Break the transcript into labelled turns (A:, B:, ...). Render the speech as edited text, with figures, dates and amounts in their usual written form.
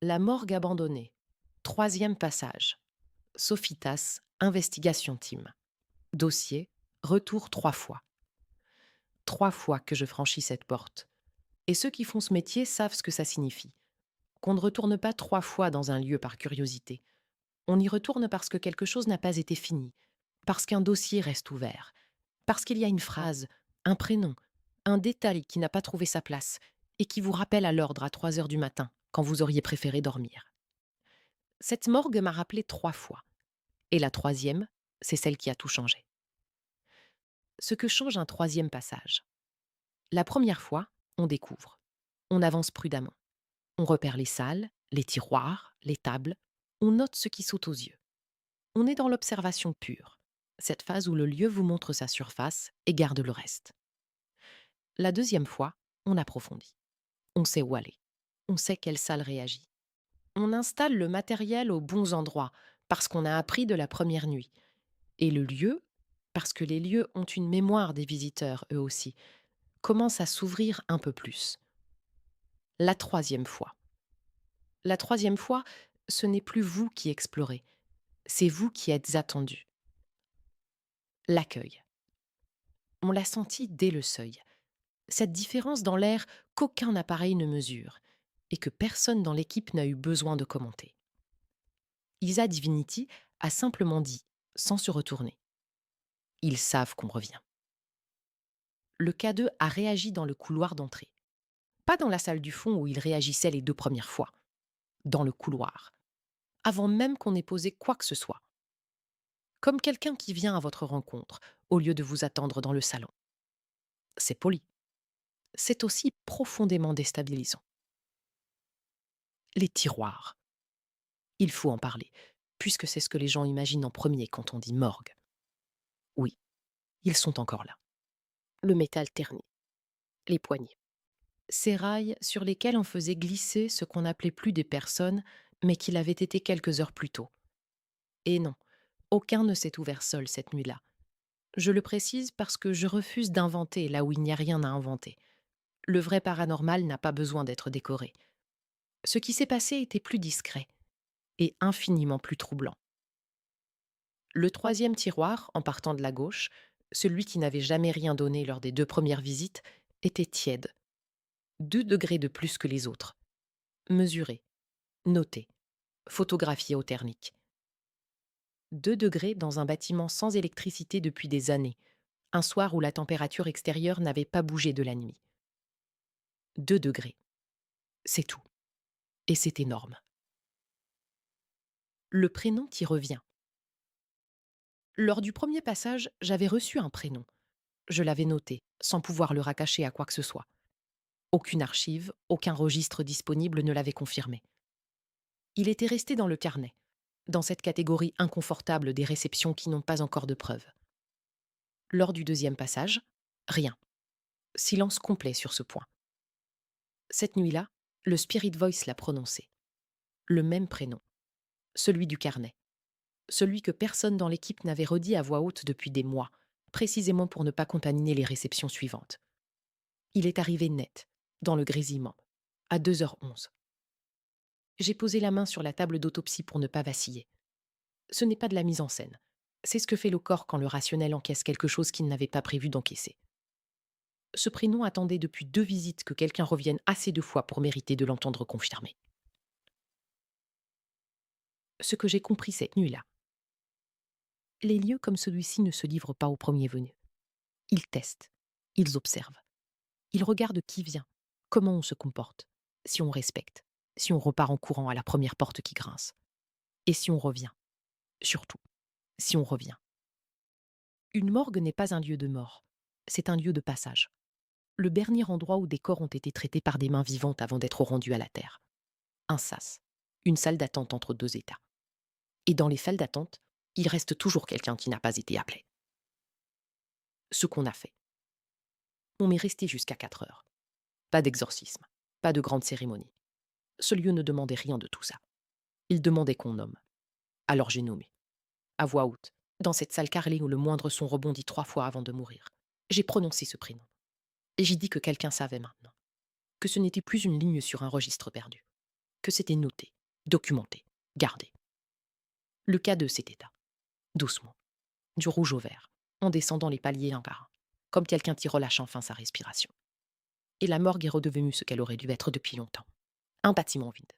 A: La morgue abandonnée. Troisième passage. Sophitas, investigation team. Dossier, retour 3 fois. 3 fois que je franchis cette porte. Et ceux qui font ce métier savent ce que ça signifie. Qu'on ne retourne pas 3 fois dans un lieu par curiosité. On y retourne parce que quelque chose n'a pas été fini, parce qu'un dossier reste ouvert, parce qu'il y a une phrase, un prénom, un détail qui n'a pas trouvé sa place et qui vous rappelle à l'ordre à 3 heures du matin, quand vous auriez préféré dormir. Cette morgue m'a rappelé 3 fois. Et la troisième, c'est celle qui a tout changé. Ce que change un troisième passage. La première fois, on découvre. On avance prudemment. On repère les salles, les tiroirs, les tables. On note ce qui saute aux yeux. On est dans l'observation pure, cette phase où le lieu vous montre sa surface et garde le reste. La deuxième fois, on approfondit. On sait où aller. On sait quelle salle réagit. On installe le matériel aux bons endroits parce qu'on a appris de la première nuit. Et le lieu, parce que les lieux ont une mémoire des visiteurs eux aussi, commence à s'ouvrir un peu plus. La troisième fois. La troisième fois, ce n'est plus vous qui explorez, c'est vous qui êtes attendu. L'accueil. On l'a senti dès le seuil. Cette différence dans l'air qu'aucun appareil ne mesure et que personne dans l'équipe n'a eu besoin de commenter. Isa Divinity a simplement dit, sans se retourner. Ils savent qu'on revient. Le K2 a réagi dans le couloir d'entrée. Pas dans la salle du fond où il réagissait les 2 premières fois. Dans le couloir. Avant même qu'on ait posé quoi que ce soit. Comme quelqu'un qui vient à votre rencontre, au lieu de vous attendre dans le salon. C'est poli. C'est aussi profondément déstabilisant. Les tiroirs. Il faut en parler, puisque c'est ce que les gens imaginent en premier quand on dit morgue. Oui, ils sont encore là. Le métal terni. Les poignées. Ces rails sur lesquels on faisait glisser ce qu'on n'appelait plus des personnes, mais qui l'avaient été quelques heures plus tôt. Et non, aucun ne s'est ouvert seul cette nuit-là. Je le précise parce que je refuse d'inventer là où il n'y a rien à inventer. Le vrai paranormal n'a pas besoin d'être décoré. Ce qui s'est passé était plus discret et infiniment plus troublant. Le troisième tiroir, en partant de la gauche, celui qui n'avait jamais rien donné lors des 2 premières visites, était tiède. 2 degrés de plus que les autres. Mesuré, noté, photographié au thermique. 2 degrés dans un bâtiment sans électricité depuis des années, un soir où la température extérieure n'avait pas bougé de la nuit. 2 degrés. C'est tout. Et c'est énorme. Le prénom qui revient. Lors du premier passage, j'avais reçu un prénom. Je l'avais noté, sans pouvoir le rattacher à quoi que ce soit. Aucune archive, aucun registre disponible ne l'avait confirmé. Il était resté dans le carnet, dans cette catégorie inconfortable des réceptions qui n'ont pas encore de preuves. Lors du deuxième passage, rien. Silence complet sur ce point. Cette nuit-là, le Spirit Voice l'a prononcé. Le même prénom. Celui du carnet. Celui que personne dans l'équipe n'avait redit à voix haute depuis des mois, précisément pour ne pas contaminer les réceptions suivantes. Il est arrivé net, dans le grésillement, à 2h11. J'ai posé la main sur la table d'autopsie pour ne pas vaciller. Ce n'est pas de la mise en scène. C'est ce que fait le corps quand le rationnel encaisse quelque chose qu'il n'avait pas prévu d'encaisser. Ce prénom attendait depuis 2 visites que quelqu'un revienne assez de fois pour mériter de l'entendre confirmer. Ce que j'ai compris cette nuit-là. Les lieux comme celui-ci ne se livrent pas au premier venu. Ils testent, ils observent. Ils regardent qui vient, comment on se comporte, si on respecte, si on repart en courant à la première porte qui grince. Et si on revient, surtout, si on revient. Une morgue n'est pas un lieu de mort, c'est un lieu de passage. Le dernier endroit où des corps ont été traités par des mains vivantes avant d'être rendus à la terre. Un sas, une salle d'attente entre 2 états. Et dans les salles d'attente, il reste toujours quelqu'un qui n'a pas été appelé. Ce qu'on a fait. On m'est resté jusqu'à 4 heures. Pas d'exorcisme, pas de grande cérémonie. Ce lieu ne demandait rien de tout ça. Il demandait qu'on nomme. Alors j'ai nommé. À voix haute, dans cette salle carrelée où le moindre son rebondit 3 fois avant de mourir. J'ai prononcé ce prénom. Et j'ai dit que quelqu'un savait maintenant. Que ce n'était plus une ligne sur un registre perdu. Que c'était noté. Documenté. Gardé. Le cas 2 s'éteint. Doucement. Du rouge au vert. En descendant les paliers un par un. Comme quelqu'un qui relâche enfin sa respiration. Et la morgue est redevenue ce qu'elle aurait dû être depuis longtemps. Un bâtiment vide.